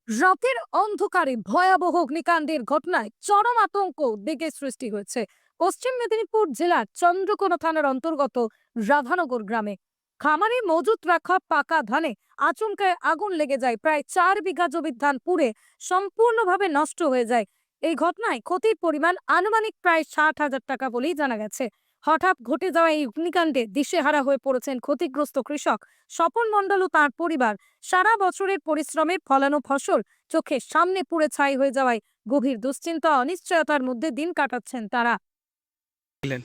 রাতের অন্ধকারে ভয়াবহ অগ্নিকাণ্ডের ঘটনায় চরম আতঙ্ক দিকে সৃষ্টি হয়েছে পশ্চিম মেদিনীপুর জেলার চন্দ্রকোনা থানার অন্তর্গত রাধানগর গ্রামে। খামারে মজুত রাখা পাকা ধানে আচমকায় আগুন লেগে যায়। প্রায় 4 বিঘা জমির ধান পুড়ে সম্পূর্ণভাবে নষ্ট হয়ে যায়। এই ঘটনায় ক্ষতির পরিমাণ আনুমানিক প্রায় 60,000 টাকা বলেই জানা গেছে। হঠাৎ ঘটে যাওয়া এই অগ্নিকাণ্ডে দিশেহারা হয়ে পড়েছেন ক্ষতিগ্রস্ত কৃষক স্বপন মণ্ডল ও তাঁর পরিবার। সারা বছরের পরিশ্রমের ফলানো ফসল চোখের সামনে পুড়ে ছাই হয়ে যাওয়ায় গভীর দুশ্চিন্তা অনিশ্চয়তার মধ্যে দিন কাটাচ্ছেন তারা। ছিলেন।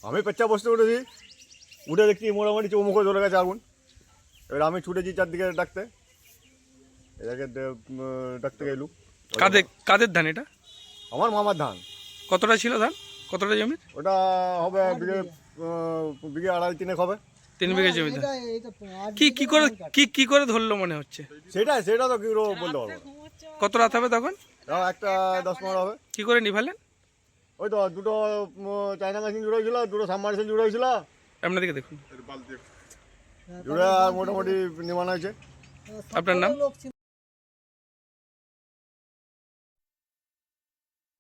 আমি পেচ্চা বসতে উঠেছি, উঠে দেখছি মোটামুটি চৌমুখে ধরে গেছে আগুন। এবার আমি ছুটেছি চারদিকে ডাকতে, এটাকে ডাকতে গেলুম। কাদের কাদের ধান এটা? আমার মামার ধান। কতটা ছিল ধান? কতটা জমি? ওটা হবে বিঘে বিঘে আড়াই তিনেক হবে। 3 বিঘা জমি ধান। কি করে ধরলো মনে হচ্ছে? সেটা তো কি করে বলতে পারবো না। কত রাত হবে তখন? তাও একটা 10-15 হবে। কি করে নিভালেন? ওই তো দুটো চায়না মেশিন জুড়ে হয়েছিল, দুটো সাবমার্সিবল জুড়ে হয়েছিল, আপনাদেরকে দেখুন। জুড়ে আর মোটামুটি নির্মাণ হয়েছে। আপনার নাম?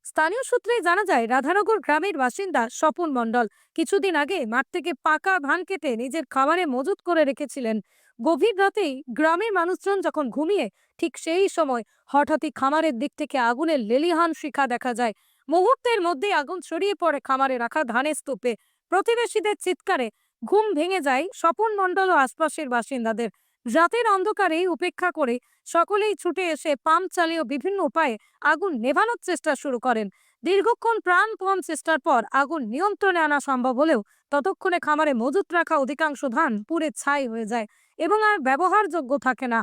স্থানীয় সূত্রে জানা যায় রাধানগর গ্রামের বাসিন্দা স্বপন মণ্ডল কিছুদিন আগে মাঠ থেকে পাকা ধান কেটে নিজের খামারে মজুত করে রেখেছিলেন। গভীর রাতেই গ্রামের মানুষজন যখন ঘুমিয়ে ঠিক সেই সময় হঠাৎই খামারের দিক থেকে আগুনের লেলিহান শিখা দেখা যায়। মুহূর্তের মধ্যেই আগুন ছড়িয়ে পড়ে খামারে রাখা ধানের স্তূপে। প্রতিবেশীদের চিৎকারে ঘুম ভেঙে যায় স্বপন মণ্ডল ও আশপাশের বাসিন্দাদের। রাতের অন্ধকারেই উপেক্ষা করে সকলেই ছুটে এসে পাম্প চালিয়ে বিভিন্ন উপায়ে আগুন নেভানোর চেষ্টা শুরু করেন। দীর্ঘক্ষণ প্রাণপণ চেষ্টার পর আগুন নিয়ন্ত্রণে আনা সম্ভব হলেও ততক্ষণে খামারে মজুত রাখা অধিকাংশ ধান পুড়ে ছাই হয়ে যায় এবং আর ব্যবহারযোগ্য থাকে না।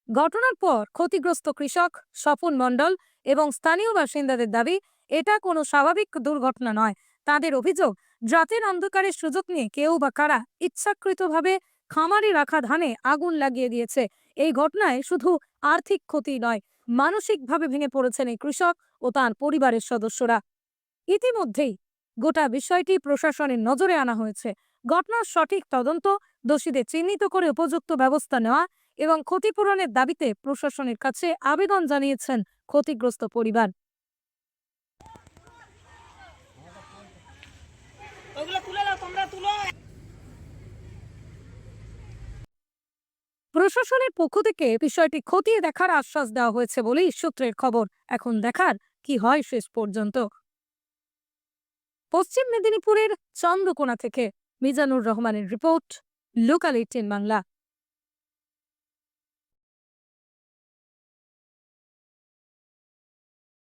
ঘটনার পর ক্ষতিগ্রস্ত কৃষক স্বপন মণ্ডল এবং স্থানীয় বাসিন্দাদের দাবি এটা কোনো স্বাভাবিক দুর্ঘটনা নয়। তাদের অভিযোগ, রাতের অন্ধকারের সুযোগ নিয়ে কেউ বা কারা ইচ্ছাকৃতভাবে খামারে রাখা ধানে আগুন লাগিয়ে দিয়েছে। এই ঘটনায় শুধু আর্থিক ক্ষতি নয়, মানসিকভাবে ভেঙে পড়েছেন এই কৃষক ও তার পরিবারের সদস্যরা। ইতিমধ্যেই গোটা বিষয়টি প্রশাসনের নজরে আনা হয়েছে। ঘটনার সঠিক তদন্ত, দোষীদের চিহ্নিত করে উপযুক্ত ব্যবস্থা নেওয়া এবং ক্ষতিপূরণের দাবিতে প্রশাসনের কাছে আবেদন জানিয়েছেন ক্ষতিগ্রস্ত পরিবার। প্রশাসনের পক্ষ থেকে বিষয়টি খতিয়ে দেখার আশ্বাস দেওয়া হয়েছে বলেই সূত্রের খবর। এখন দেখার কি হয় শেষ পর্যন্ত। পশ্চিম মেদিনীপুরের চন্দ্রকোনা থেকে মিজানুর রহমানের রিপোর্ট, লোকাল 18 বাংলা।